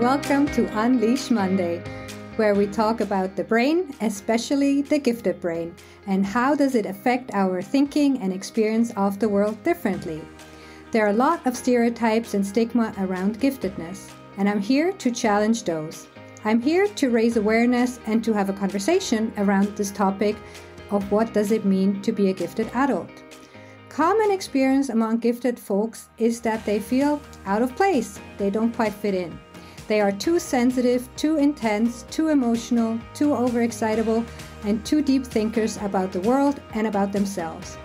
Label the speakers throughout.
Speaker 1: welcome to Unleash Monday, where we talk about the brain, especially the gifted brain, and how does it affect our thinking and experience of the world differently. There are a lot of stereotypes and stigma around giftedness, and I'm here to challenge those. I'm here to raise awareness and to have a conversation around this topic of what does it mean to be a gifted adult. Common experience among gifted folks is that they feel out of place. They don't quite fit in. They are too sensitive, too intense, too emotional, too overexcitable, and too deep thinkers about the world and about themselves.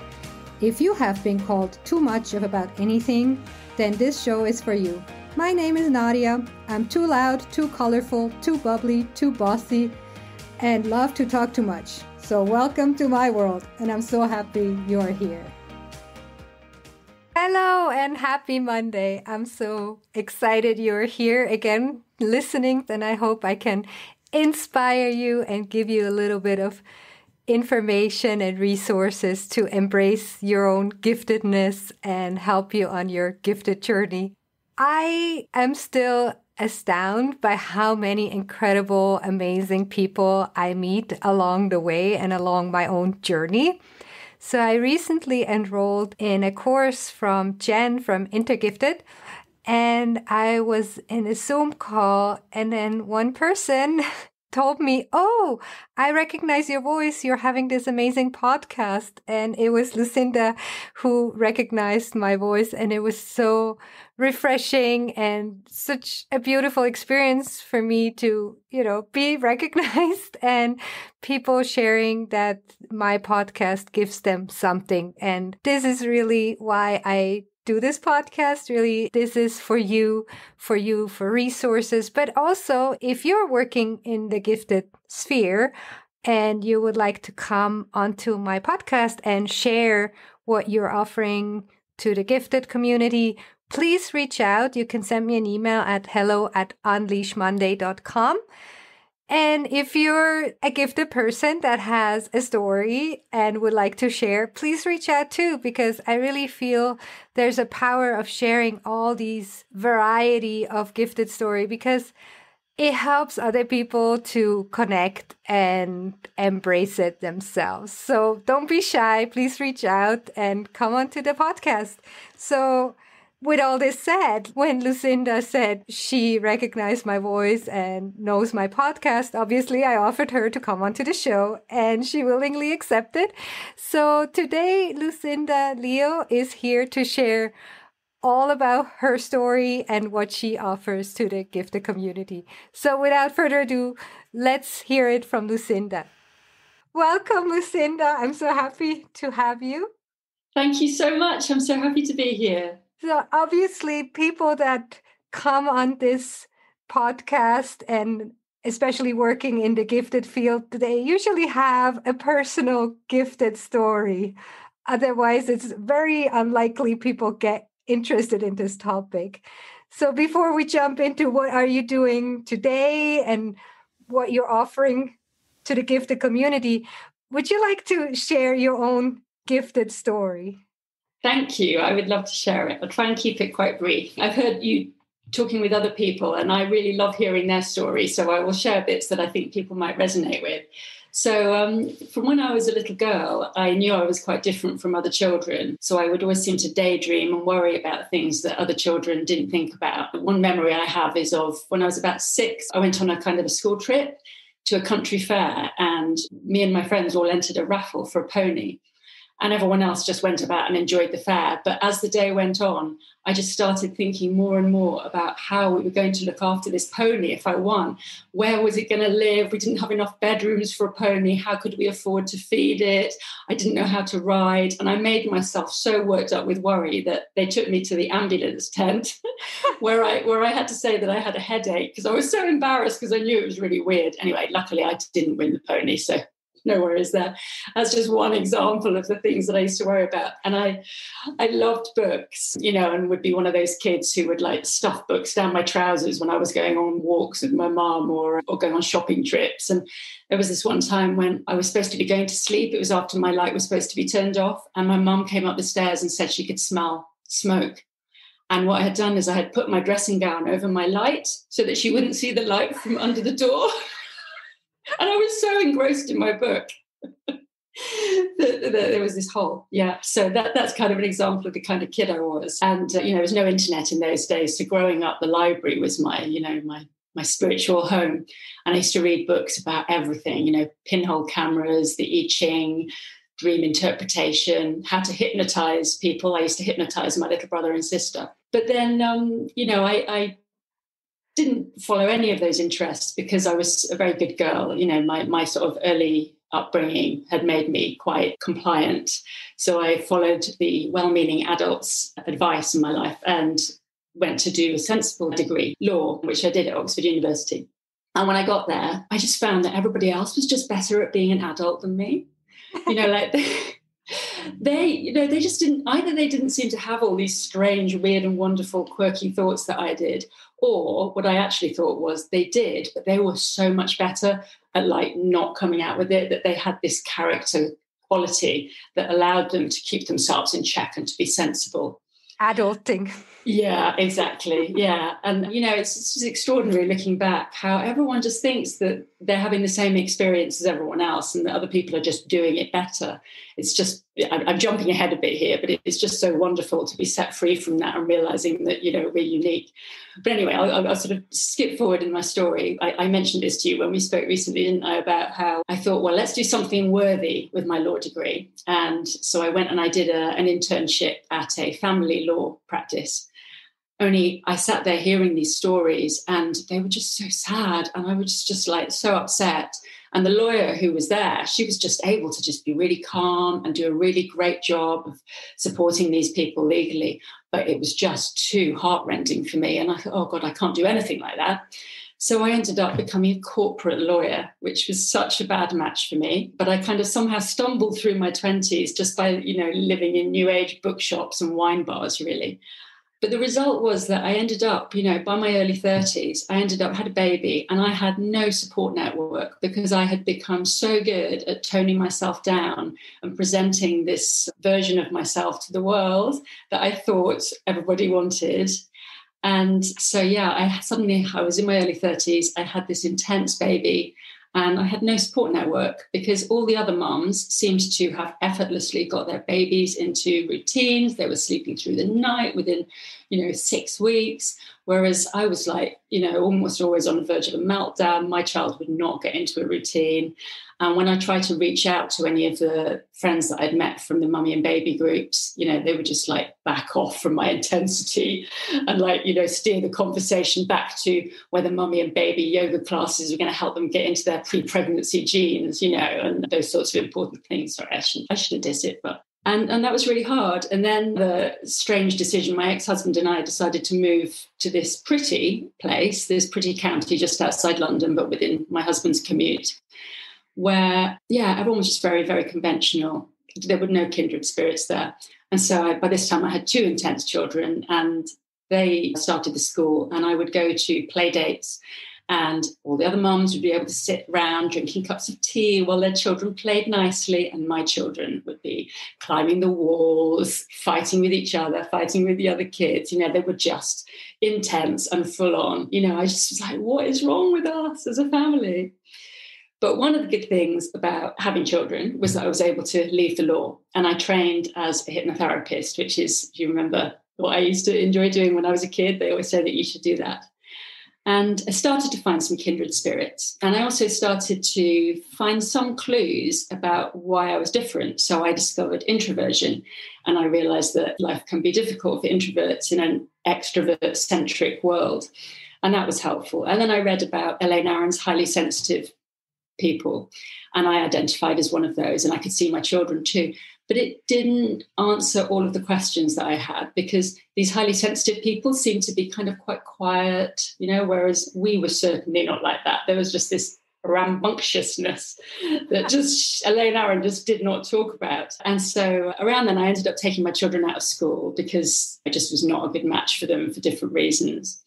Speaker 1: If you have been called too much of about anything, then this show is for you. My name is Nadia. I'm too loud, too colorful, too bubbly, too bossy, and love to talk too much. So welcome to my world, and I'm so happy you're here. Hello and happy Monday. I'm so excited you're here again listening, and I hope I can inspire you and give you a little bit of information and resources to embrace your own giftedness and help you on your gifted journey. I am still astounded by how many incredible, amazing people I meet along the way and along my own journey. So I recently enrolled in a course from Jen from Intergifted, and I was in a Zoom call, and then one person told me, "Oh, I recognize your voice. You're having this amazing podcast." And it was Lucinda who recognized my voice, and it was so refreshing and such a beautiful experience for me to, be recognized and people sharing that my podcast gives them something. And this is really why I do this podcast. Really, this is for you, for resources. But also, if you're working in the gifted sphere and you would like to come onto my podcast and share what you're offering to the gifted community, please reach out. You can send me an email at hello@unleashmonday.com. And if you're a gifted person that has a story and would like to share, please reach out too, because I really feel there's a power of sharing all these variety of gifted story, because it helps other people to connect and embrace it themselves. So don't be shy. Please reach out and come onto the podcast. So with all this said, when Lucinda said she recognized my voice and knows my podcast, obviously I offered her to come onto the show, and she willingly accepted. So today, Lucinda Leo is here to share all about her story and what she offers to the gifted community. So without further ado, let's hear it from Lucinda. Welcome, Lucinda. I'm so happy to have you.
Speaker 2: Thank you so much. I'm so happy to be here.
Speaker 1: So obviously people that come on this podcast, and especially working in the gifted field, they usually have a personal gifted story. Otherwise, it's very unlikely people get interested in this topic. So before we jump into what are you doing today and what you're offering to the gifted community, would you like to share your own gifted story?
Speaker 2: Thank you. I would love to share it. I'll try and keep it quite brief. I've heard you talking with other people, and I really love hearing their stories. So I will share bits that I think people might resonate with. So from when I was a little girl, I knew I was quite different from other children. So I would always seem to daydream and worry about things that other children didn't think about. One memory I have is of when I was about 6, I went on a kind of a school trip to a country fair, and me and my friends all entered a raffle for a pony. And everyone else just went about and enjoyed the fair. But as the day went on, I just started thinking more and more about how we were going to look after this pony if I won. Where was it going to live? We didn't have enough bedrooms for a pony. How could we afford to feed it? I didn't know how to ride. And I made myself so worked up with worry that they took me to the ambulance tent where I had to say that I had a headache because I was so embarrassed because I knew it was really weird. Anyway, luckily I didn't win the pony, so no worries there. That's just one example of the things that I used to worry about. And I loved books, and would be one of those kids who would like stuff books down my trousers when I was going on walks with my mum or going on shopping trips. And there was this one time when I was supposed to be going to sleep. It was after my light was supposed to be turned off. And my mum came up the stairs and said she could smell smoke. And what I had done is I had put my dressing gown over my light so that she wouldn't see the light from under the door. And I was so engrossed in my book that there was this hole. Yeah. So that's kind of an example of the kind of kid I was. And, there was no internet in those days. So growing up, the library was my spiritual home. And I used to read books about everything, pinhole cameras, the I Ching, dream interpretation, how to hypnotize people. I used to hypnotize my little brother and sister. But then, I didn't follow any of those interests because I was a very good girl. My sort of early upbringing had made me quite compliant. So I followed the well-meaning adults' advice in my life and went to do a sensible degree, law, which I did at Oxford University. And when I got there, I just found that everybody else was just better at being an adult than me. They just didn't, either they didn't seem to have all these strange, weird and wonderful, quirky thoughts that I did, or what I actually thought was they did, but they were so much better at not coming out with it, that they had this character quality that allowed them to keep themselves in check and to be sensible.
Speaker 1: Adulting.
Speaker 2: Yeah, exactly. Yeah. And, it's just extraordinary looking back how everyone just thinks that they're having the same experience as everyone else and that other people are just doing it better. It's just, I'm jumping ahead a bit here, but it's just so wonderful to be set free from that and realizing that, we're unique. But anyway, I'll sort of skip forward in my story. I mentioned this to you when we spoke recently, didn't I, about how I thought, well, let's do something worthy with my law degree. And so I went and I did an internship at a family law practice. Only I sat there hearing these stories and they were just so sad. And I was just so upset. And the lawyer who was there, she was just able to just be really calm and do a really great job of supporting these people legally. But it was just too heartrending for me. And I thought, oh God, I can't do anything like that. So I ended up becoming a corporate lawyer, which was such a bad match for me. But I kind of somehow stumbled through my 20s just by, living in new age bookshops and wine bars, really. But the result was that I ended up, by my early 30s, I had a baby and I had no support network because I had become so good at toning myself down and presenting this version of myself to the world that I thought everybody wanted. And so, I was in my early 30s. I had this intense baby and I had no support network because all the other mums seemed to have effortlessly got their babies into routines. They were sleeping through the night within, 6 weeks. Whereas I was almost always on the verge of a meltdown. My child would not get into a routine. And when I tried to reach out to any of the friends that I'd met from the mummy and baby groups, they would just back off from my intensity and steer the conversation back to whether mummy and baby yoga classes were going to help them get into their pre-pregnancy genes, and those sorts of important things. Sorry, I should have did it, but. And that was really hard. And then the strange decision, my ex-husband and I decided to move to this pretty place, this pretty county just outside London, but within my husband's commute, where, everyone was just very, very conventional. There were no kindred spirits there. And so by this time I had 2 intense children and they started the school and I would go to play dates and all the other mums would be able to sit around drinking cups of tea while their children played nicely. And my children would be climbing the walls, fighting with each other, fighting with the other kids. They were just intense and full on. I just was like, what is wrong with us as a family? But one of the good things about having children was that I was able to leave the law. And I trained as a hypnotherapist, which is, if you remember what I used to enjoy doing when I was a kid, they always say that you should do that. And I started to find some kindred spirits. And I also started to find some clues about why I was different. So I discovered introversion. And I realized that life can be difficult for introverts in an extrovert-centric world. And that was helpful. And then I read about Elaine Aron's highly sensitive people. And I identified as one of those. And I could see my children too. But it didn't answer all of the questions that I had because these highly sensitive people seemed to be kind of quite quiet, whereas we were certainly not like that. There was just this rambunctiousness that just Elaine Aron just did not talk about. And so around then I ended up taking my children out of school because I just was not a good match for them for different reasons.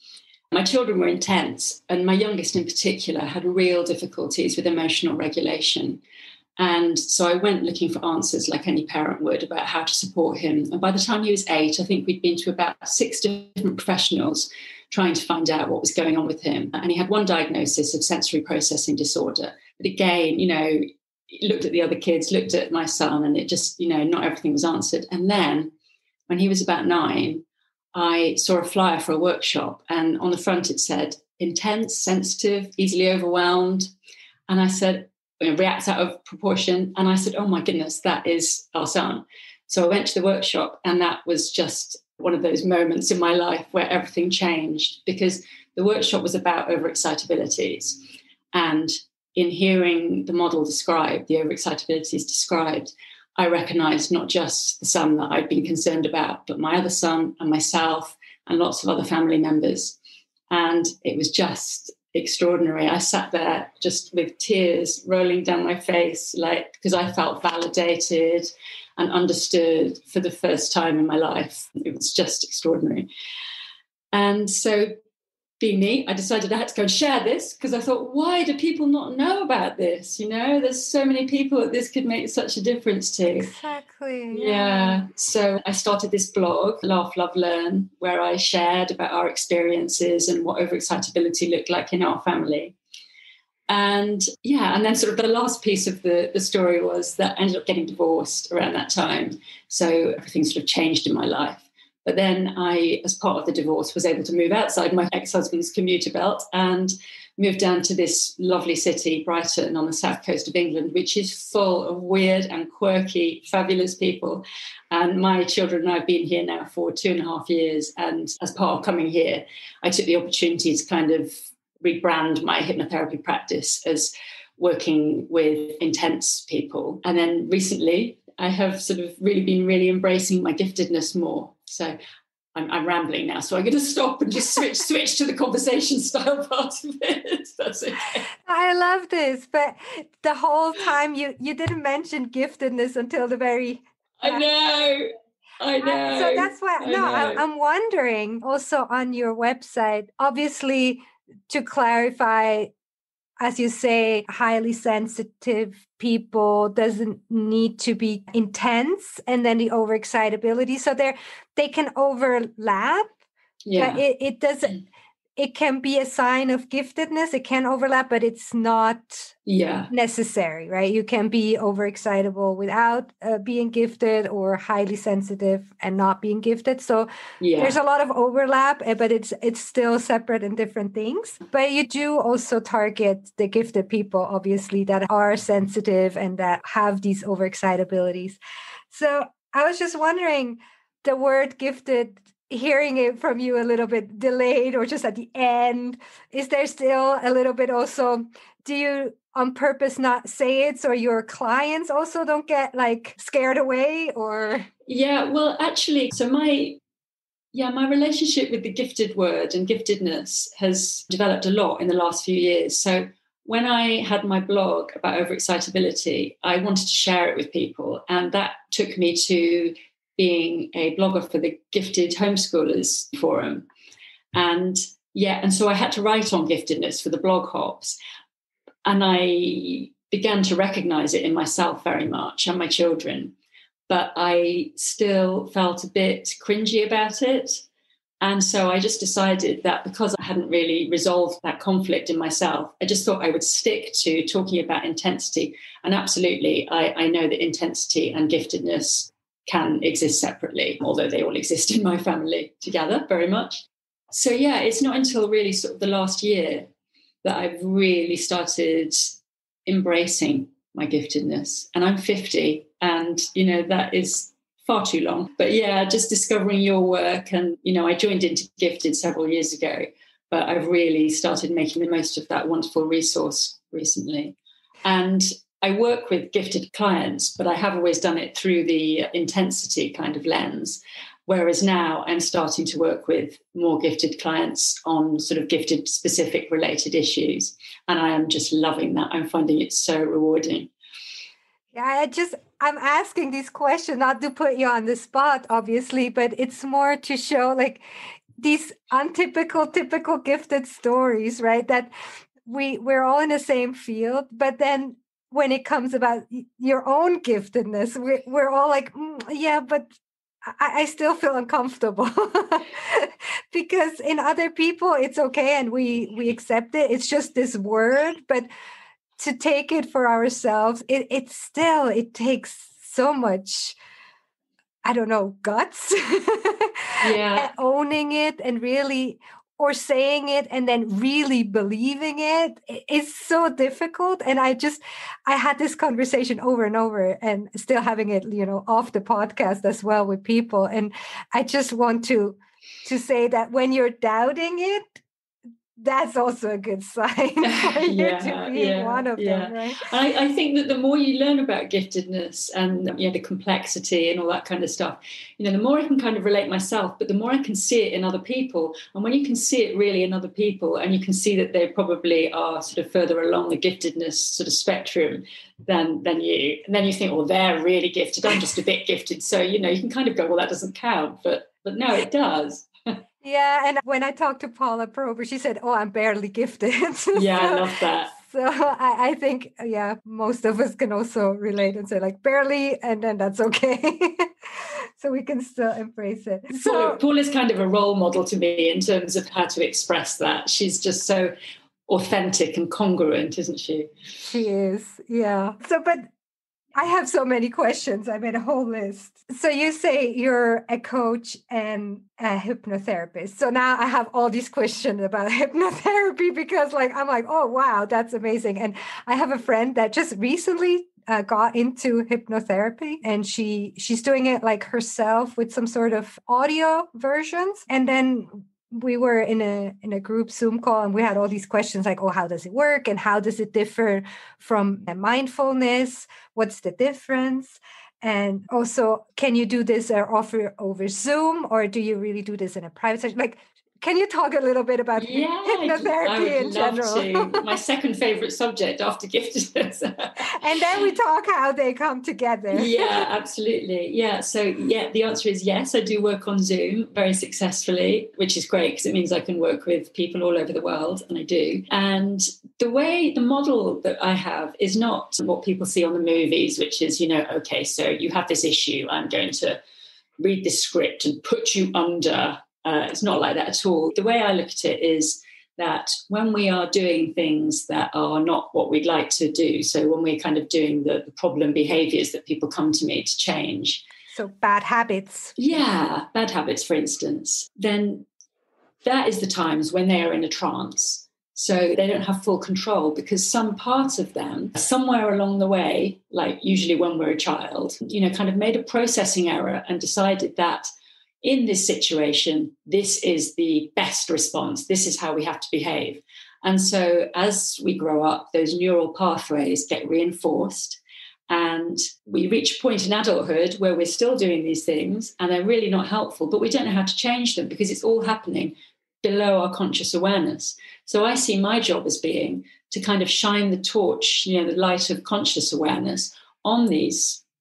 Speaker 2: My children were intense, and my youngest in particular had real difficulties with emotional regulation. And so I went looking for answers like any parent would about how to support him. And by the time he was 8, I think we'd been to about 6 different professionals trying to find out what was going on with him. And he had one diagnosis of sensory processing disorder. But again, looked at the other kids, looked at my son, and it just, not everything was answered. And then when he was about 9, I saw a flyer for a workshop, and on the front it said, intense, sensitive, easily overwhelmed. And I said, reacts out of proportion. And I said, oh my goodness, that is our son. So I went to the workshop, and that was just one of those moments in my life where everything changed, because the workshop was about overexcitabilities. And in hearing the model described, the overexcitabilities described, I recognized not just the son that I'd been concerned about, but my other son and myself and lots of other family members. And it was just extraordinary. I sat there just with tears rolling down my face, because I felt validated and understood for the first time in my life. It was just extraordinary. And so, being me, I decided I had to go and share this, because I thought, why do people not know about this? There's so many people that this could make such a difference to.
Speaker 1: Exactly.
Speaker 2: Yeah. So I started this blog, Laugh, Love, Learn, where I shared about our experiences and what overexcitability looked like in our family. And then sort of the last piece of the story was that I ended up getting divorced around that time. So everything sort of changed in my life. But then I, as part of the divorce, was able to move outside my ex-husband's commuter belt and moved down to this lovely city, Brighton, on the south coast of England, which is full of weird and quirky, fabulous people. And my children and I have been here now for 2.5 years. And as part of coming here, I took the opportunity to kind of rebrand my hypnotherapy practice as working with intense people. And then recently, I have sort of been really embracing my giftedness more. So I'm rambling now, so I'm going to stop and just switch to the conversation style part of it. That's okay.
Speaker 1: I love this, but the whole time you didn't mention giftedness until the very.
Speaker 2: I know.
Speaker 1: So that's why. I'm wondering also on your website, obviously, to clarify, as you say, highly sensitive people doesn't need to be intense, and then the overexcitability. So they can overlap.
Speaker 2: Yeah.
Speaker 1: But it doesn't. It can be a sign of giftedness. It can overlap, but it's not necessary, right? You can be overexcitable without being gifted, or highly sensitive and not being gifted. So there's a lot of overlap, but it's still separate and different things. But you do also target the gifted people, obviously, that are sensitive and that have these overexcitabilities. So I was just wondering, the word gifted, hearing it from you a little bit delayed or just at the end, is there still a little bit also, do you on purpose not say it so your clients also don't get scared away? Or
Speaker 2: well, actually, so my relationship with the gifted word and giftedness has developed a lot in the last few years. So when I had my blog about overexcitability, I wanted to share it with people, and that took me to being a blogger for the Gifted Homeschoolers Forum. And so I had to write on giftedness for the blog hops. And I began to recognize it in myself very much and my children. But I still felt a bit cringy about it. And so I just decided that because I hadn't really resolved that conflict in myself, I just thought I would stick to talking about intensity. And absolutely, I know that intensity and giftedness can exist separately, although they all exist in my family together very much. So it's not until really sort of the last year that I've really started embracing my giftedness. And I'm 50, and that is far too long. But just discovering your work, and I joined into Gifted several years ago, but I've really started making the most of that wonderful resource recently. And I work with gifted clients, but I have always done it through the intensity kind of lens. Whereas now I'm starting to work with more gifted clients on sort of gifted specific related issues. And I am just loving that. I'm finding it so rewarding.
Speaker 1: Yeah, I'm asking these questions not to put you on the spot, obviously, but it's more to show these typical gifted stories, right? That we're all in the same field, but then when it comes about your own giftedness, we're all like, yeah, but I still feel uncomfortable because in other people it's okay and we accept it. It's just this word, but to take it for ourselves, it takes so much, I don't know, guts.
Speaker 2: Yeah.
Speaker 1: And owning it and really, or saying it and then really believing it, it's so difficult. And I had this conversation over and over and still having it, off the podcast as well with people. And I just want to say that when you're doubting it, that's also a good sign for you to be one of them, right?
Speaker 2: I think that the more you learn about giftedness and the complexity and all that kind of stuff, the more I can kind of relate myself, but the more I can see it in other people. And when you can see it really in other people, and you can see that they probably are sort of further along the giftedness sort of spectrum than you, and then you think, well, they're really gifted, I'm just a bit gifted. So you can kind of go, well, that doesn't count, but no, it does.
Speaker 1: Yeah, and when I talked to Paula Prober, she said, "Oh, I'm barely gifted."
Speaker 2: Yeah, I love that.
Speaker 1: So I think, most of us can also relate and say like barely, and then that's okay. So we can still embrace it. So
Speaker 2: Paula's kind of a role model to me in terms of how to express that. She's just so authentic and congruent, isn't she?
Speaker 1: She is, yeah. So, but I have so many questions. I made a whole list. So you say you're a coach and a hypnotherapist. So now I have all these questions about hypnotherapy because I'm like, oh, wow, that's amazing. And I have a friend that just recently got into hypnotherapy, and she's doing it like herself with some sort of audio versions. And then we were in a group Zoom call, and we had all these questions like, oh, how does it work? And how does it differ from mindfulness? What's the difference? And also, can you do this or offer over Zoom, or do you really do this in a private session? Like, can you talk a little bit about hypnotherapy in general?
Speaker 2: To. My second favorite subject after giftedness.
Speaker 1: And then we talk how they come together.
Speaker 2: Yeah, absolutely. Yeah. So, the answer is yes. I do work on Zoom very successfully, which is great because it means I can work with people all over the world, and I do. And the model that I have is not what people see on the movies, which is, okay, so you have this issue, I'm going to read this script and put you under. It's not like that at all. The way I look at it is that when we are doing things that are not what we'd like to do, so when we're kind of doing the problem behaviors that people come to me to change.
Speaker 1: So bad habits.
Speaker 2: Yeah, bad habits, for instance, then that is the times when they are in a trance. So they don't have full control because some part of them, somewhere along the way, like usually when we're a child, kind of made a processing error and decided that in this situation, this is the best response. This is how we have to behave. And so as we grow up, those neural pathways get reinforced, and we reach a point in adulthood where we're still doing these things and they're really not helpful, but we don't know how to change them because it's all happening below our conscious awareness. So I see my job as being to kind of shine the torch, the light of conscious awareness on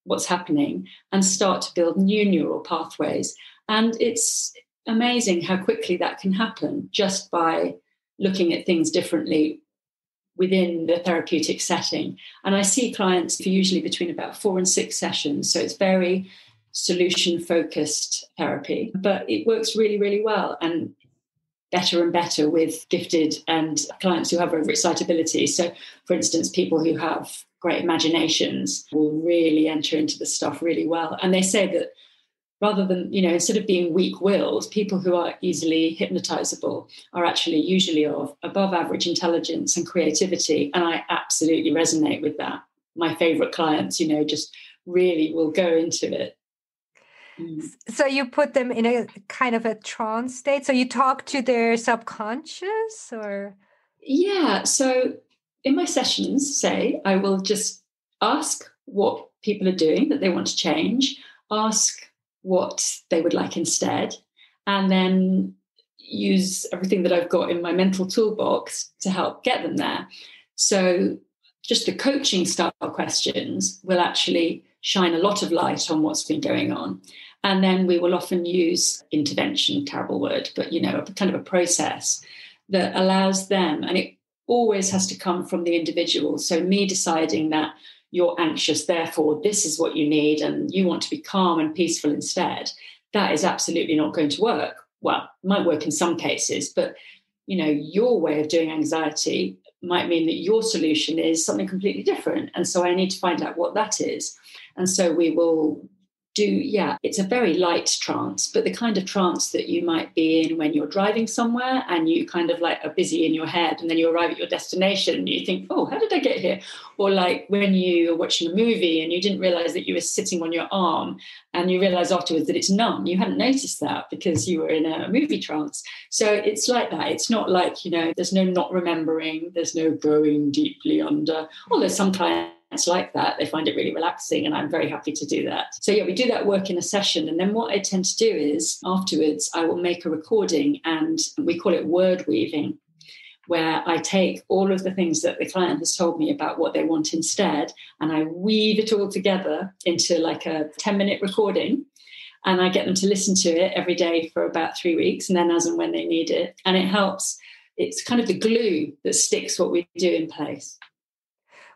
Speaker 2: what's happening, and start to build new neural pathways. And it's amazing how quickly that can happen just by looking at things differently within the therapeutic setting. And I see clients for usually between about 4 and 6 sessions. So it's very solution-focused therapy, but it works really, really well and better with gifted and clients who have overexcitability. So, for instance, people who have great imaginations will really enter into the stuff really well. And they say that rather than, instead of being weak-willed, people who are easily hypnotizable are actually usually of above average intelligence and creativity. And I absolutely resonate with that. My favorite clients, just really will go into it.
Speaker 1: So you put them in a kind of a trance state. So you talk to their subconscious, or?
Speaker 2: Yeah. So in my sessions, say, I will just ask what people are doing that they want to change, ask what they would like instead, and then use everything that I've got in my mental toolbox to help get them there. So just the coaching style questions will actually shine a lot of light on what's been going on. And then we will often use intervention, terrible word, but, a kind of a process that allows them, and always has to come from the individual. So me deciding that you're anxious, therefore this is what you need, and you want to be calm and peaceful instead, that is absolutely not going to work. Well, it might work in some cases, but your way of doing anxiety might mean that your solution is something completely different. And so I need to find out what that is. And so we will it's a very light trance, but the kind of trance that you might be in when you're driving somewhere and you kind of like are busy in your head, and then you arrive at your destination and you think, oh, how did I get here? Or like when you are watching a movie and you didn't realize that you were sitting on your arm, and you realize afterwards that it's numb. You hadn't noticed that because you were in a movie trance. So it's like that. It's not like, there's no not remembering, there's no going deeply under, although some clients like that, they find it really relaxing, and I'm very happy to do that. So yeah, we do that work in a session, and then what I tend to do is afterwards I will make a recording, and we call it word weaving, where I take all of the things that the client has told me about what they want instead, and I weave it all together into like a 10-minute recording, and I get them to listen to it every day for about 3 weeks, and then as and when they need it. And it helps. It's kind of the glue that sticks what we do in place.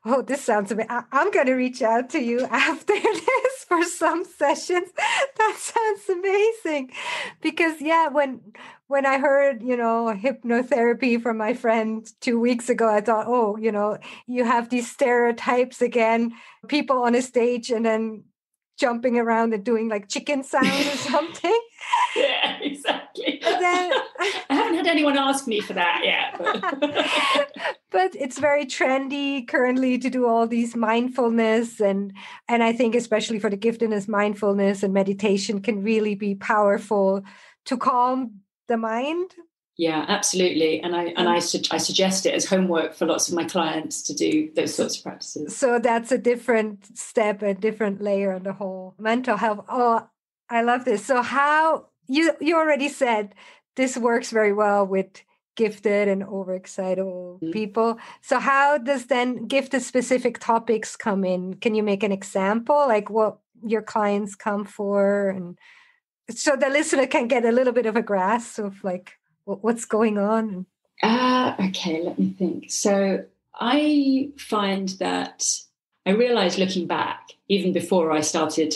Speaker 1: Oh, this sounds amazing. I'm going to reach out to you after this for some sessions. That sounds amazing. Because, yeah, when I heard, hypnotherapy from my friend 2 weeks ago, I thought, oh, you have these stereotypes again, people on a stage and then jumping around and doing like chicken sounds or something.
Speaker 2: Yeah, exactly.
Speaker 1: And then
Speaker 2: I haven't had anyone ask me for that yet.
Speaker 1: But it's very trendy currently to do all these mindfulness. And I think especially for the giftedness, mindfulness and meditation can really be powerful to calm the mind.
Speaker 2: Yeah, absolutely. And I suggest it as homework for lots of my clients to do those sorts of practices.
Speaker 1: So that's a different step, a different layer on the whole mental health. Oh, I love this. So how you already said this works very well with gifted and overexcitable people. So how does then gifted specific topics come in? Can you make an example, like what your clients come for? And so the listener can get a little bit of a grasp of like what's going on.
Speaker 2: Okay, let me think. So I find that I realized looking back, even before I started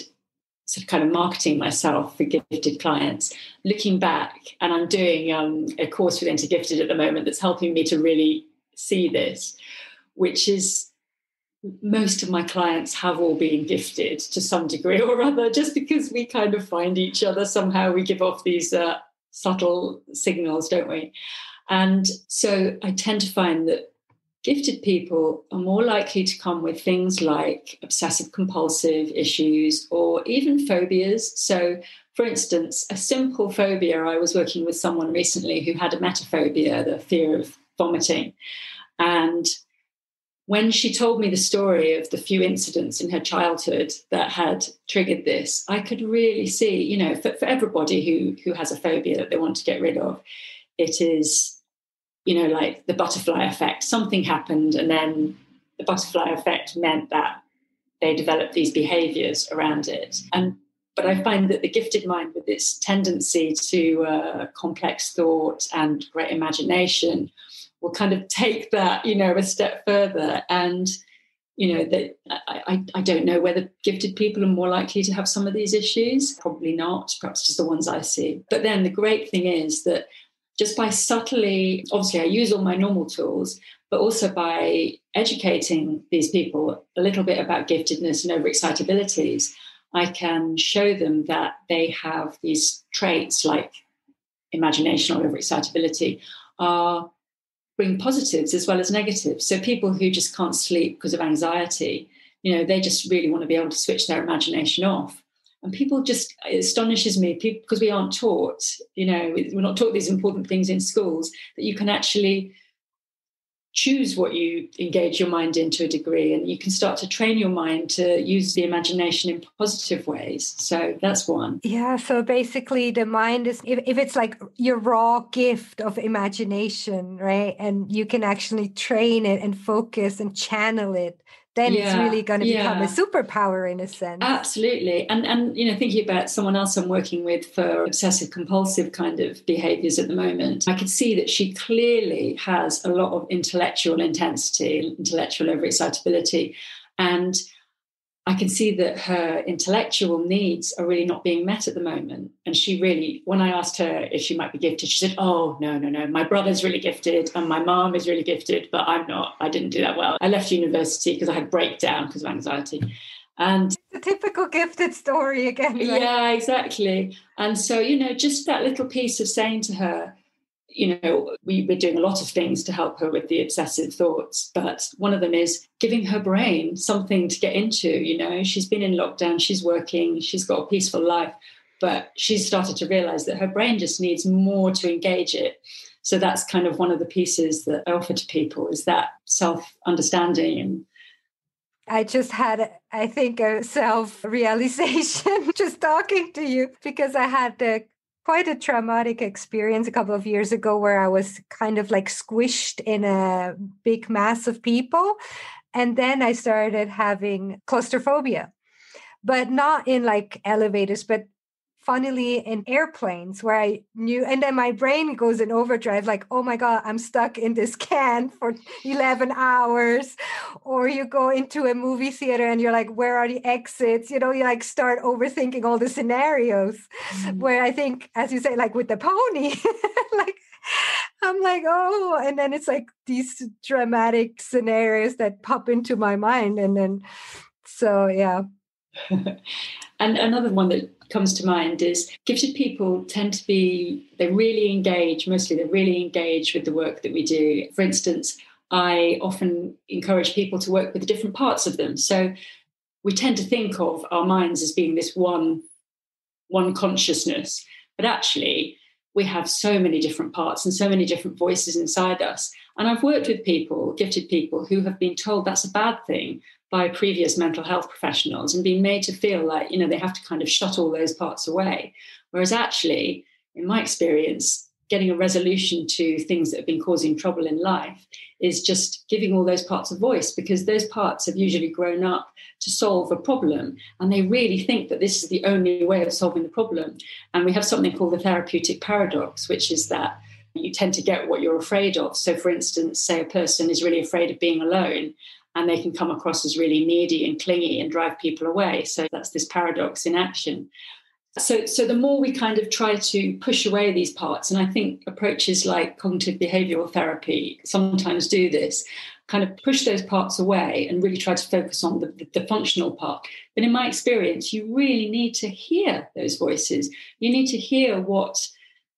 Speaker 2: sort of kind of marketing myself for gifted clients, looking back, and I'm doing a course with Enter Gifted at the moment that's helping me to really see this, which is most of my clients have all been gifted to some degree or other, just because we kind of find each other somehow. We give off these subtle signals, don't we? And so I tend to find that gifted people are more likely to come with things like obsessive compulsive issues or even phobias. So, for instance, a simple phobia, I was working with someone recently who had a metaphobia, the fear of vomiting. And when she told me the story of the few incidents in her childhood that had triggered this, I could really see, for everybody who has a phobia that they want to get rid of, it is, like the butterfly effect. Something happened, and then the butterfly effect meant that they developed these behaviors around it. But I find that the gifted mind, with its tendency to complex thought and great imagination, will kind of take that, a step further. And, that I don't know whether gifted people are more likely to have some of these issues. Probably not, perhaps just the ones I see. But then the great thing is that just by subtly, obviously I use all my normal tools, but also by educating these people a little bit about giftedness and overexcitabilities, I can show them that they have these traits like imagination or overexcitability bring positives as well as negatives. So people who just can't sleep because of anxiety, they just really want to be able to switch their imagination off. And people just, it astonishes me, because we aren't taught, we're not taught these important things in schools, that you can actually choose what you engage your mind in to a degree, and you can start to train your mind to use the imagination in positive ways. So that's one.
Speaker 1: Yeah, so basically the mind is, if it's like your raw gift of imagination, right? And you can actually train it and focus and channel it then it's
Speaker 2: Yeah,
Speaker 1: really going to become a superpower in a sense.
Speaker 2: Absolutely. And thinking about someone else I'm working with for obsessive compulsive kind of behaviors at the moment, I could see that she clearly has a lot of intellectual intensity, intellectual overexcitability. And I can see that her intellectual needs are really not being met at the moment. And she really, when I asked her if she might be gifted, she said, oh, no. My brother's really gifted and my mom is really gifted, but I'm not. I didn't do that well. I left university because I had breakdown because of anxiety. And
Speaker 1: the typical gifted story again, right?
Speaker 2: Yeah, exactly. And so, just that little piece of saying to her, we're doing a lot of things to help her with the obsessive thoughts, but one of them is giving her brain something to get into. She's been in lockdown, she's working, she's got a peaceful life, but she's started to realize that her brain just needs more to engage it. So that's kind of one of the pieces that I offer to people, is that self-understanding. And
Speaker 1: I just had, I think, a self-realization just talking to you, because I had quite a traumatic experience a couple of years ago where I was kind of like squished in a big mass of people. And then I started having claustrophobia, but not in like elevators, but funnily in airplanes where I knew, and then my brain goes in overdrive, like, oh my God, I'm stuck in this can for 11 hours. Or you go into a movie theater and you're like, where are the exits? You like start overthinking all the scenarios. Where I think, as you say, like with the pony, like, I'm like, oh, and then it's like these dramatic scenarios that pop into my mind. And then, so yeah.
Speaker 2: And another one that comes to mind is gifted people tend to be, they really engage with the work that we do. For instance, I often encourage people to work with the different parts of them. So we tend to think of our minds as being this one consciousness, but actually we have so many different parts and so many different voices inside us. And I've worked with people, gifted people, who have been told that's a bad thing by previous mental health professionals and been made to feel like, they have to kind of shut all those parts away. Whereas actually, in my experience, getting a resolution to things that have been causing trouble in life is just giving all those parts a voice, because those parts have usually grown up to solve a problem and they really think that this is the only way of solving the problem. And we have something called the therapeutic paradox, which is that you tend to get what you're afraid of. So for instance, say a person is really afraid of being alone, and they can come across as really needy and clingy and drive people away. So that's this paradox in action. So the more we kind of try to push away these parts, and I think approaches like cognitive behavioral therapy sometimes do this, kind of push those parts away and really try to focus on the functional part. But in my experience, you really need to hear those voices. You need to hear what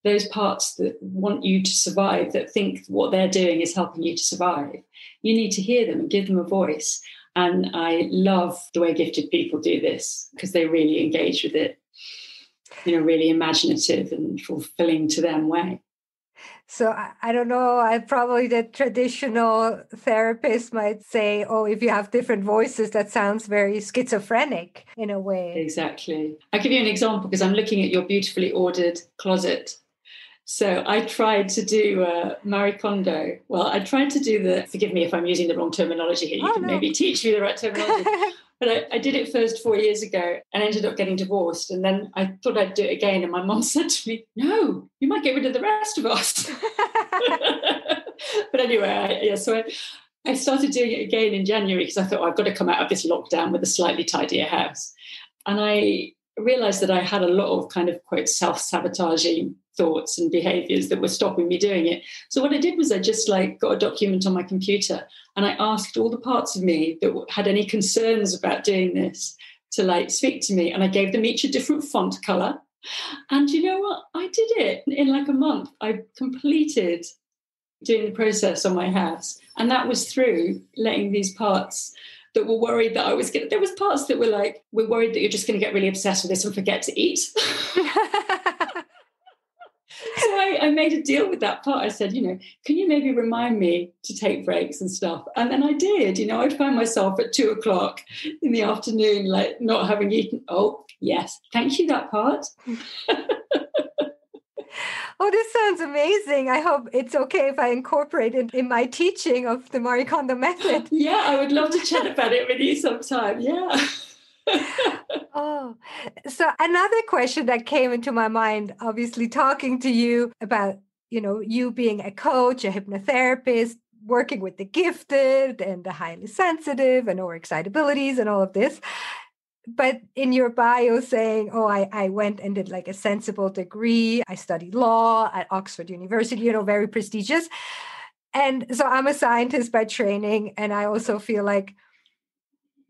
Speaker 2: those parts that want you to survive, that think what they're doing is helping you to survive. You need to hear them and give them a voice. And I love the way gifted people do this, because they really engage with it in a really imaginative and fulfilling to them way.
Speaker 1: So I don't know, probably the traditional therapist might say, oh, if you have different voices, that sounds very schizophrenic in a way.
Speaker 2: Exactly. I'll give you an example, because I'm looking at your beautifully ordered closet. So I tried to do Marie Kondo. Well, I tried to do forgive me if I'm using the wrong terminology here. You can maybe teach me the right terminology. But I did it first 4 years ago and ended up getting divorced. And then I thought I'd do it again. And my mum said to me, no, you might get rid of the rest of us. But anyway, so I started doing it again in January, because I thought, I've got to come out of this lockdown with a slightly tidier house. And I realized that I had a lot of kind of, quote, self-sabotaging thoughts and behaviors that were stopping me doing it. So what I did was I just got a document on my computer, and I asked all the parts of me that had any concerns about doing this to speak to me. And I gave them each a different font color. And you know what? I did it in a month. I completed doing the process on my house. And that was through letting these parts that were worried that I was there was parts that were we're worried that you're just going to get really obsessed with this and forget to eat. So I made a deal with that part. I said, can you maybe remind me to take breaks and stuff? And then I did. I'd find myself at 2:00 in the afternoon, not having eaten. Oh, yes. Thank you, that part.
Speaker 1: Oh, this sounds amazing. I hope it's okay if I incorporate it in my teaching of the Marie Kondo method.
Speaker 2: Yeah, I would love to chat about it with you sometime. Yeah.
Speaker 1: Oh, so another question that came into my mind, obviously talking to you about, you being a coach, a hypnotherapist, working with the gifted and the highly sensitive and overexcitabilities and all of this. But in your bio saying, oh, I went and did like a sensible degree. I studied law at Oxford University, very prestigious. And so I'm a scientist by training. And I also feel like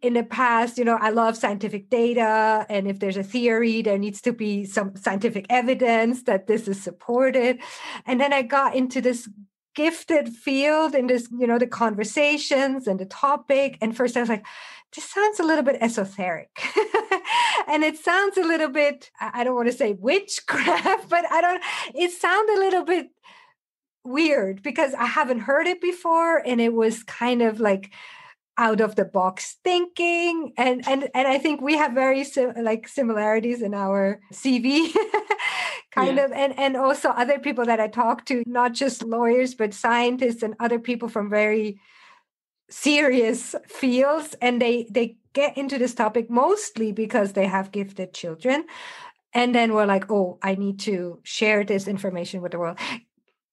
Speaker 1: in the past, I love scientific data. And if there's a theory, there needs to be some scientific evidence that this is supported. And then I got into this gifted field in this, the conversations and the topic. And first I was like, this sounds a little bit esoteric. And it sounds a little bit, I don't want to say witchcraft, but it sounded a little bit weird because I haven't heard it before. And it was kind of like out of the box thinking. And I think we have very similarities in our CV kind of. And also other people that I talk to, not just lawyers, but scientists and other people from very serious fields. And they get into this topic mostly because they have gifted children. And then we're like, oh, I need to share this information with the world.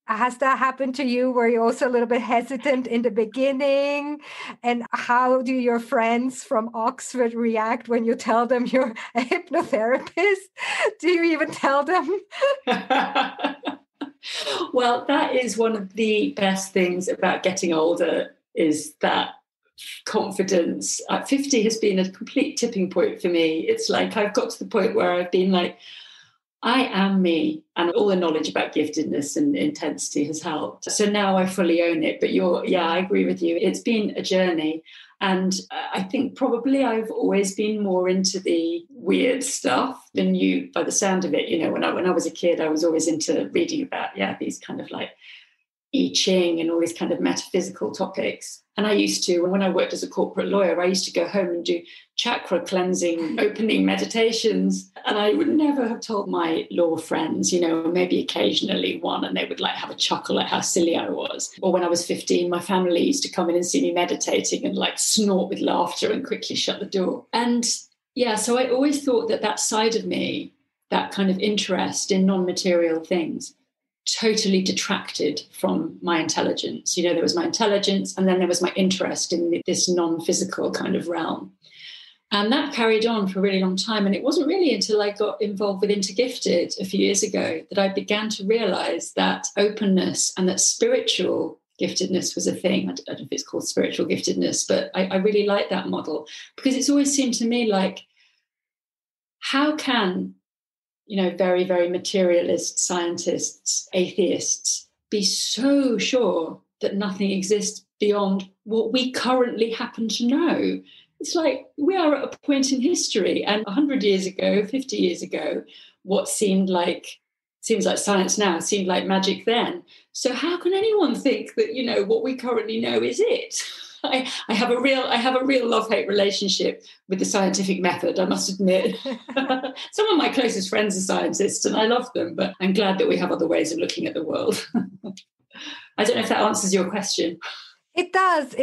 Speaker 1: Has that happened to you? Were you also a little bit hesitant in the beginning? And how do your friends from Oxford react when you tell them you're a hypnotherapist? Do you even tell them?
Speaker 2: Well, that is one of the best things about getting older, is that confidence. 50 has been a complete tipping point for me. It's like I've got to the point where I've been like, I am me, and all the knowledge about giftedness and intensity has helped. So now I fully own it. But I agree with you. It's been a journey. And I think probably I've always been more into the weird stuff than you, by the sound of it. When I was a kid, I was always into reading about, these kind of like I Ching and all these kind of metaphysical topics. And I used to, when I worked as a corporate lawyer, I used to go home and do chakra cleansing, opening meditations. And I would never have told my law friends, maybe occasionally one, and they would like have a chuckle at how silly I was. Or when I was 15, my family used to come in and see me meditating and like snort with laughter and quickly shut the door. And so I always thought that side of me, that kind of interest in non-material things, totally detracted from my intelligence. There was my intelligence, and then there was my interest in this non-physical kind of realm. And that carried on for a really long time. And it wasn't really until I got involved with Intergifted a few years ago that I began to realize that openness and that spiritual giftedness was a thing. I don't know if it's called spiritual giftedness, but I really like that model, because it's always seemed to me like, how can very, very materialist scientists, atheists, be so sure that nothing exists beyond what we currently happen to know? It's like we are at a point in history, and 100 years ago, 50 years ago, what seems like science now seemed like magic then. So how can anyone think that, what we currently know is it? I have a real love-hate relationship with the scientific method, I must admit. Some of my closest friends are scientists and I love them, but I'm glad that we have other ways of looking at the world. I don't know if that answers your question.
Speaker 1: It does.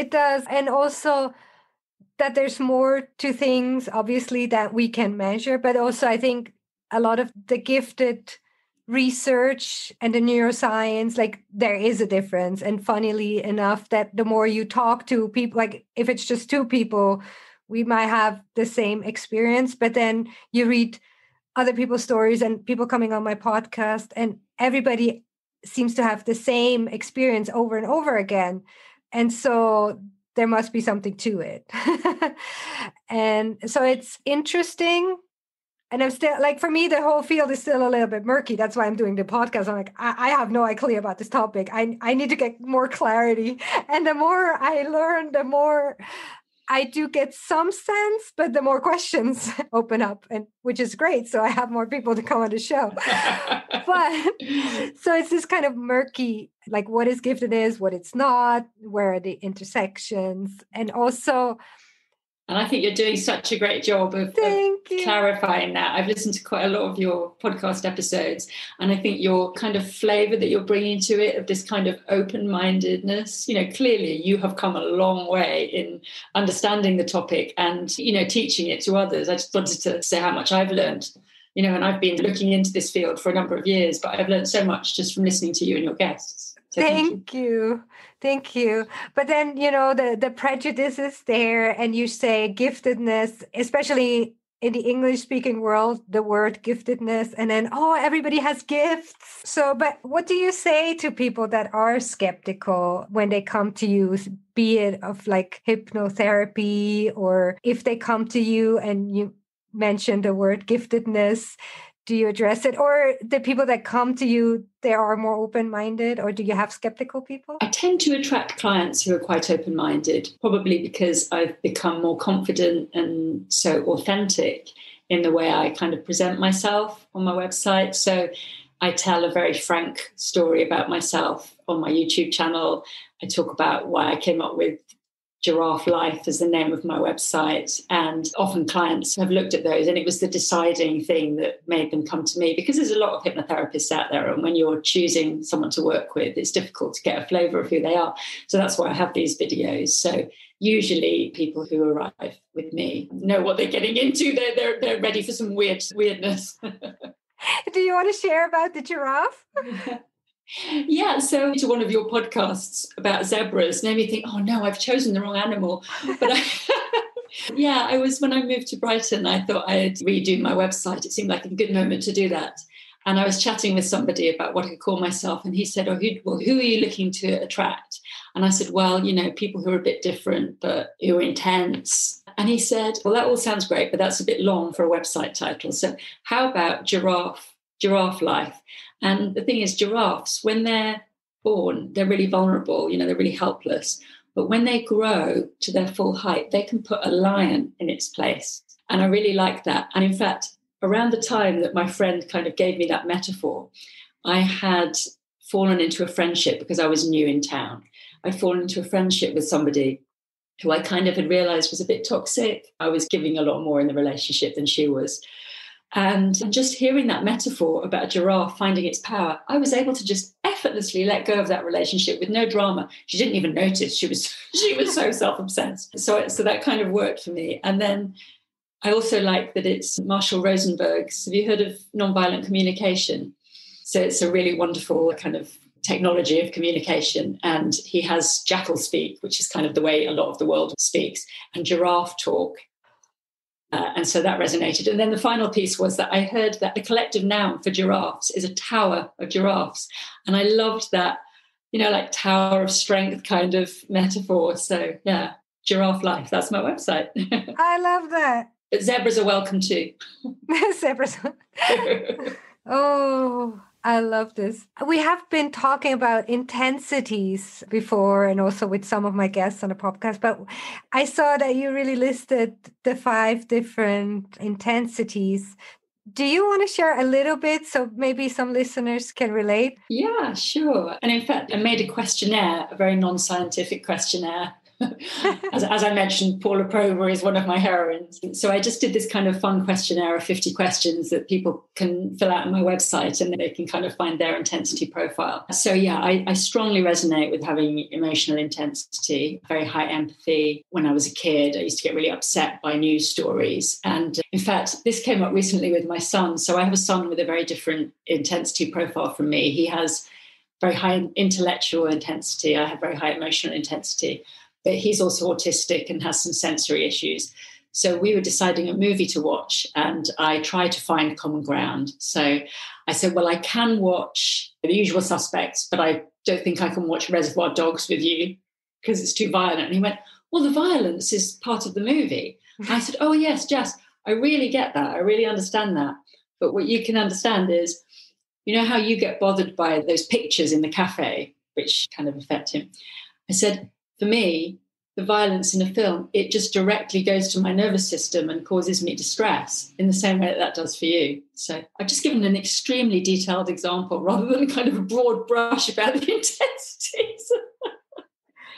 Speaker 1: And also that there's more to things, obviously, that we can measure, but also I think a lot of the gifted research and the neuroscience, like there is a difference. And funnily enough, that the more you talk to people, like if it's just two people, we might have the same experience, but then you read other people's stories and people coming on my podcast, and everybody seems to have the same experience over and over again. And so there must be something to it. And so it's interesting. And I'm still like, for me, the whole field is still a little bit murky. That's why I'm doing the podcast. I'm like, I have no idea about this topic. I need to get more clarity. And the more I learn, the more I do get some sense, but the more questions open up, and which is great. So I have more people to come on the show. But so it's this kind of murky, like what is giftedness, what it's not, where are the intersections, and also
Speaker 2: And I think you're doing such a great job of clarifying that. I've listened to quite a lot of your podcast episodes, and I think your kind of flavor that you're bringing to it, of this kind of open-mindedness, clearly you have come a long way in understanding the topic and, teaching it to others. I just wanted to say how much I've learned, and I've been looking into this field for a number of years, but I've learned so much just from listening to you and your guests. So
Speaker 1: thank you. Thank you. But then, the prejudice is there, and you say giftedness, especially in the English speaking world, the word giftedness, and then, everybody has gifts. So, but what do you say to people that are skeptical when they come to you, be it of like hypnotherapy, or if they come to you and you mention the word giftedness? Do you address it? Or the people that come to you, they are more open-minded? Or do you have skeptical people?
Speaker 2: I tend to attract clients who are quite open-minded, probably because I've become more confident and so authentic in the way I kind of present myself on my website. So I tell a very frank story about myself on my YouTube channel. I talk about why I came up with Giraffe Life as the name of my website, and often clients have looked at those and it was the deciding thing that made them come to me, because there's a lot of hypnotherapists out there, and when you're choosing someone to work with, it's difficult to get a flavor of who they are. So that's why I have these videos. So usually people who arrive with me know what they're getting into. They're ready for some weirdness.
Speaker 1: Do you want to share about the giraffe?
Speaker 2: Yeah, so to one of your podcasts about zebras made me think, oh no, I've chosen the wrong animal. But I was, when I moved to Brighton, I thought I'd redo my website. It seemed like a good moment to do that. And I was chatting with somebody about what I could call myself. And he said, who are you looking to attract? And I said, well, people who are a bit different, but who are intense. And he said, well, that all sounds great, but that's a bit long for a website title. So how about Giraffe Life? And the thing is, giraffes, when they're born, they're really vulnerable, they're really helpless. But when they grow to their full height, they can put a lion in its place. And I really like that. And in fact, around the time that my friend kind of gave me that metaphor, I had fallen into a friendship because I was new in town. I'd fallen into a friendship with somebody who I kind of had realized was a bit toxic. I was giving a lot more in the relationship than she was. And just hearing that metaphor about a giraffe finding its power, I was able to just effortlessly let go of that relationship with no drama. She didn't even notice. She was so self-obsessed. So that kind of worked for me. And then I also like that it's Marshall Rosenberg's. Have you heard of nonviolent communication? So it's a really wonderful kind of technology of communication. And he has jackal speak, which is kind of the way a lot of the world speaks, and giraffe talk. And so that resonated. And then the final piece was that I heard that the collective noun for giraffes is a tower of giraffes. And I loved that, like tower of strength kind of metaphor. So yeah, Giraffe Life, that's my website.
Speaker 1: I love that.
Speaker 2: But zebras are welcome too.
Speaker 1: Zebras. Oh, I love this. We have been talking about intensities before, and also with some of my guests on the podcast, but I saw that you really listed the 5 different intensities. Do you want to share a little bit so maybe some listeners can relate?
Speaker 2: Yeah, sure. And in fact, I made a questionnaire, a very non-scientific questionnaire. As I mentioned, Paula Prover is one of my heroines. So I just did this kind of fun questionnaire of 50 questions that people can fill out on my website, and they can kind of find their intensity profile. So yeah, I strongly resonate with having emotional intensity, very high empathy. When I was a kid, I used to get really upset by news stories. And in fact, this came up recently with my son. So I have a son with a very different intensity profile from me. He has very high intellectual intensity. I have very high emotional intensity. But he's also autistic and has some sensory issues. So we were deciding a movie to watch, and I tried to find common ground. So I said, well, I can watch The Usual Suspects, but I don't think I can watch Reservoir Dogs with you because it's too violent. And he went, well, the violence is part of the movie. I said, oh, yes, Jess, I really get that. I really understand that. But what you can understand is, how you get bothered by those pictures in the cafe, which kind of affect him. I said, for me, the violence in a film, it just directly goes to my nervous system and causes me distress in the same way that does for you. So I've just given an extremely detailed example rather than kind of a broad brush about the intensities.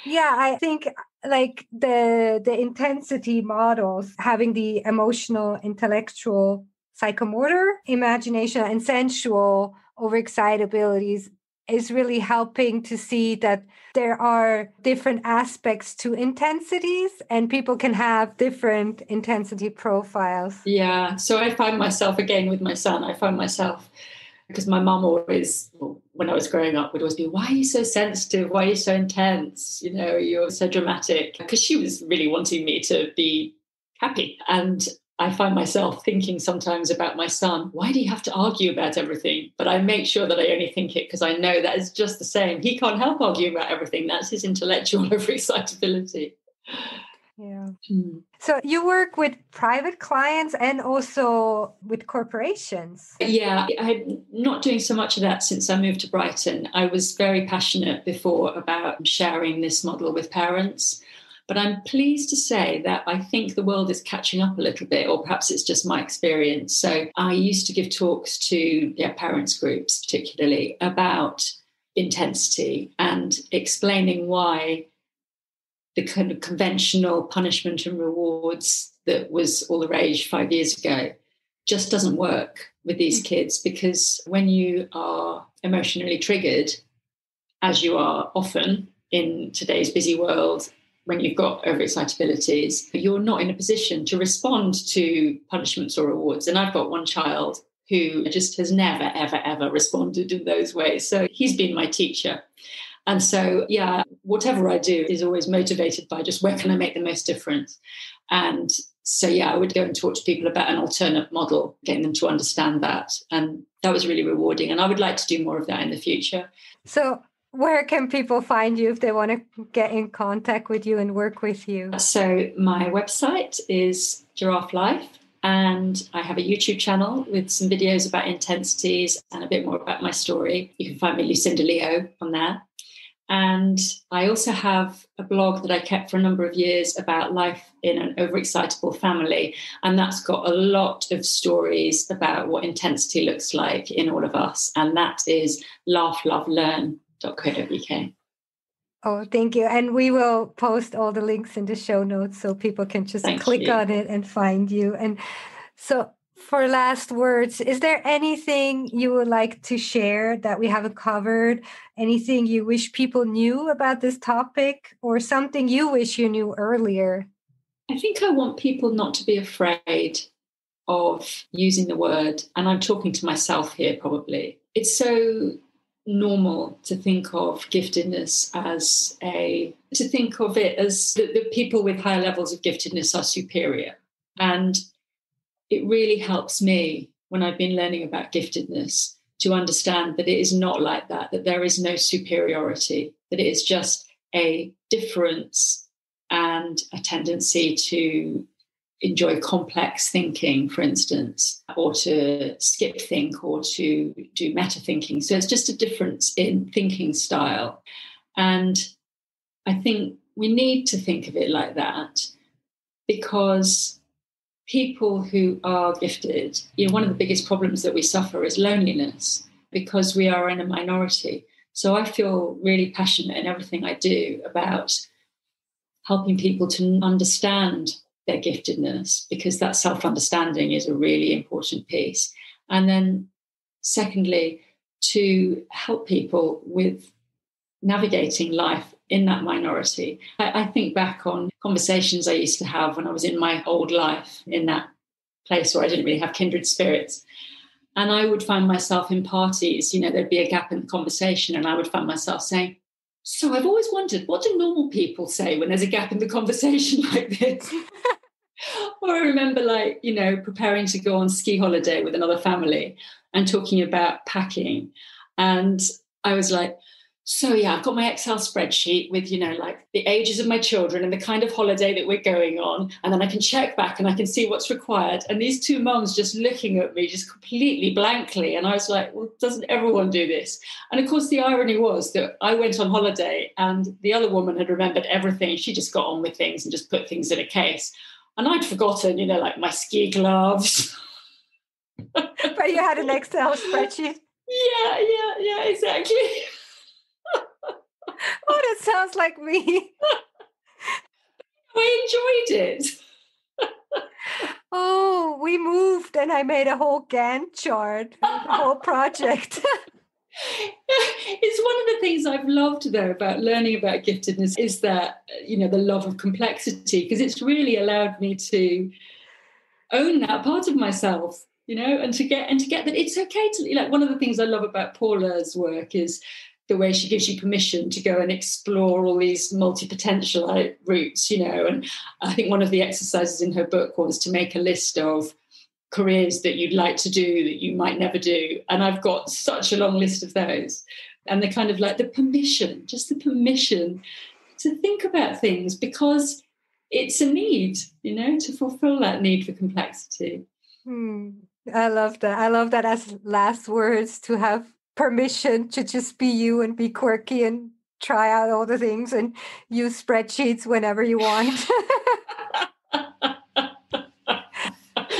Speaker 1: Yeah, I think like the intensity models, having the emotional, intellectual, psychomotor, imagination, and sensual overexcitabilities is really helping to see that there are different aspects to intensities and people can have different intensity profiles.
Speaker 2: Yeah. So I find myself, again, with my son, because my mum always, when I was growing up, would always be, why are you so sensitive? Why are you so intense? You know, you're so dramatic. Because she was really wanting me to be happy. And I find myself thinking sometimes about my son, why do you have to argue about everything? But I make sure that I only think it because I know that is just the same. He can't help arguing about everything. That's his intellectual overexcitability.
Speaker 1: Yeah. So you work with private clients and also with corporations.
Speaker 2: Yeah, I'm not doing so much of that since I moved to Brighton. I was very passionate before about sharing this model with parents. But I'm pleased to say that I think the world is catching up a little bit, or perhaps it's just my experience. So I used to give talks to parents groups, particularly about intensity and explaining why the kind of conventional punishment and rewards that was all the rage 5 years ago just doesn't work with these kids, because when you are emotionally triggered, as you are often in today's busy world, when you've got overexcitabilities, you're not in a position to respond to punishments or rewards. And I've got one child who just has never, ever, ever responded in those ways. So he's been my teacher. And so, whatever I do is always motivated by just where can I make the most difference? And so, I would go and talk to people about an alternate model, getting them to understand that. And that was really rewarding. And I would like to do more of that in the future.
Speaker 1: So where can people find you if they want to get in contact with you and work with you?
Speaker 2: So my website is Giraffe Life. And I have a YouTube channel with some videos about intensities and a bit more about my story. You can find me Lucinda Leo on there. And I also have a blog that I kept for a number of years about life in an overexcitable family. And that's got a lot of stories about what intensity looks like in all of us. And that is laughlovelearn.co.uk.
Speaker 1: Oh, thank you. And we will post all the links in the show notes so people can just click on it and find you. And so for last words, is there anything you would like to share that we haven't covered? Anything you wish people knew about this topic, or something you wish you knew earlier?
Speaker 2: I think I want people not to be afraid of using the word. And I'm talking to myself here probably. It's so normal to think of giftedness to think of it as the people with higher levels of giftedness are superior. And it really helps me when I've been learning about giftedness to understand that it is not like that there is no superiority, that it is just a difference and a tendency to enjoy complex thinking, for instance, or to skip think or to do meta thinking. So it's just a difference in thinking style. And I think we need to think of it like that, because people who are gifted, one of the biggest problems that we suffer is loneliness, because we are in a minority. So I feel really passionate in everything I do about helping people to understand their giftedness, because that self-understanding is a really important piece. And then secondly, to help people with navigating life in that minority. I think back on conversations I used to have when I was in my old life, in that place where I didn't really have kindred spirits. And I would find myself in parties, there'd be a gap in the conversation, and I would find myself saying, so I've always wondered, what do normal people say when there's a gap in the conversation like this? Or I remember preparing to go on ski holiday with another family and talking about packing. And I was like, so I've got my Excel spreadsheet with, the ages of my children and the kind of holiday that we're going on. And then I can check back and I can see what's required. And these two mums just looking at me just completely blankly. And I was like, well, doesn't everyone do this? And of course, the irony was that I went on holiday and the other woman had remembered everything. She just got on with things and just put things in a case. And I'd forgotten, my ski gloves.
Speaker 1: But you had an Excel spreadsheet.
Speaker 2: Yeah, exactly.
Speaker 1: Oh, that sounds like me.
Speaker 2: enjoyed it.
Speaker 1: Oh, we moved and I made a whole Gantt chart for the whole project.
Speaker 2: It's one of the things I've loved, though, about learning about giftedness is that, the love of complexity, because it's really allowed me to own that part of myself, and to get that it's okay to, like, one of the things I love about Paula's work is the way she gives you permission to go and explore all these multi-potential routes, and I think one of the exercises in her book was to make a list of careers that you'd like to do that you might never do. And I've got such a long list of those. And the kind of like the permission to think about things, because it's a need, to fulfill that need for complexity.
Speaker 1: I love that. I love that as last words, to have permission to just be you and be quirky and try out all the things and use spreadsheets whenever you want.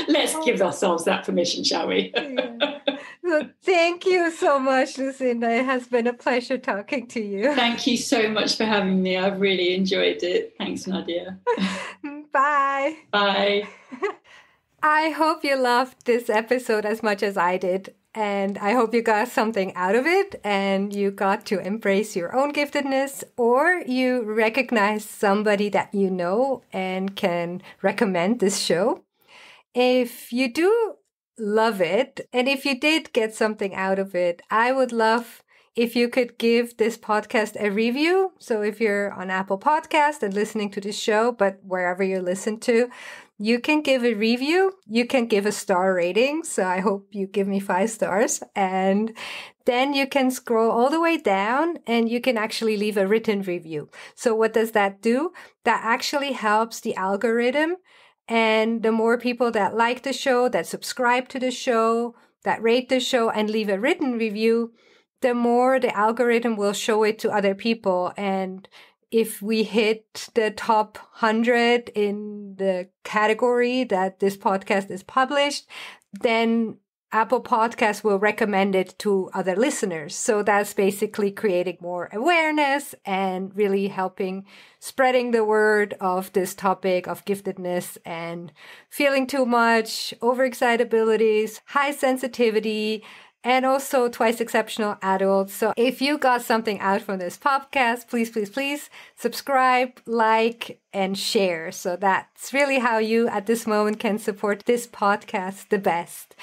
Speaker 2: Let's give ourselves that permission, shall we?
Speaker 1: Yeah. So thank you so much, Lucinda. It has been a pleasure talking to you.
Speaker 2: Thank you so much for having me. I've really enjoyed it. Thanks, Nadia.
Speaker 1: Bye.
Speaker 2: Bye.
Speaker 1: I hope you loved this episode as much as I did. And I hope you got something out of it and you got to embrace your own giftedness, or you recognize somebody that you know and can recommend this show. If you do love it, and if you did get something out of it, I would love if you could give this podcast a review. So if you're on Apple Podcast and listening to this show, but wherever you listen to, you can give a review. You can give a star rating. So I hope you give me 5 stars. And then you can scroll all the way down and you can actually leave a written review. So what does that do? That actually helps the algorithm. And the more people that like the show, that subscribe to the show, that rate the show and leave a written review, the more the algorithm will show it to other people. And if we hit the top 100 in the category that this podcast is published, then Apple Podcasts will recommend it to other listeners. So that's basically creating more awareness and really helping spreading the word of this topic of giftedness and feeling too much, overexcitabilities, high sensitivity, and also twice exceptional adults. So if you got something out from this podcast, please, please, please subscribe, like, and share. So that's really how you at this moment can support this podcast the best.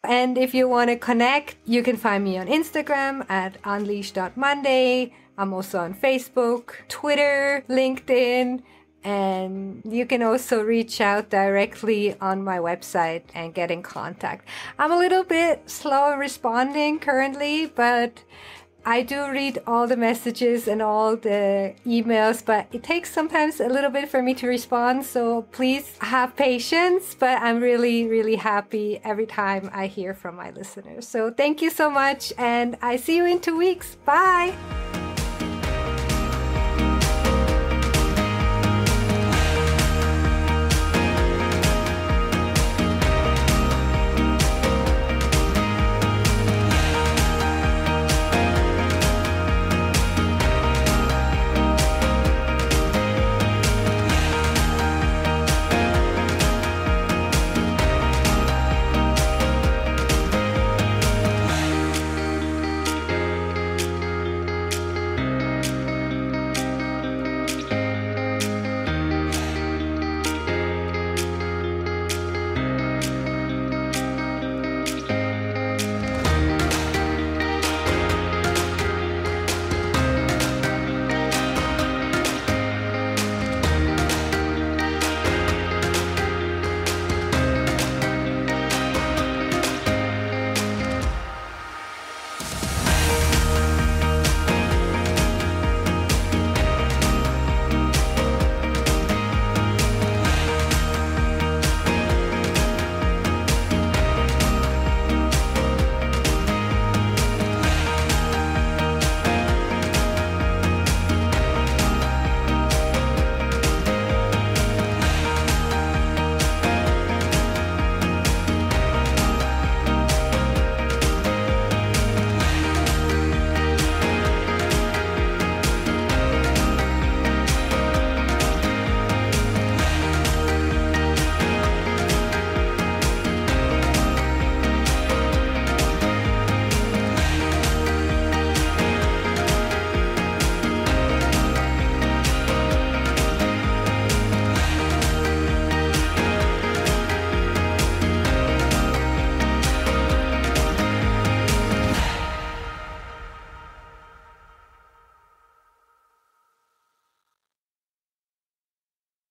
Speaker 1: And if you want to connect, you can find me on Instagram at unleash.monday. I'm also on Facebook, Twitter, LinkedIn, and you can also reach out directly on my website and get in contact. I'm a little bit slow in responding currently, but I do read all the messages and all the emails, but it takes sometimes a little bit for me to respond. So please have patience, but I'm really, really happy every time I hear from my listeners. So thank you so much. And I see you in 2 weeks. Bye.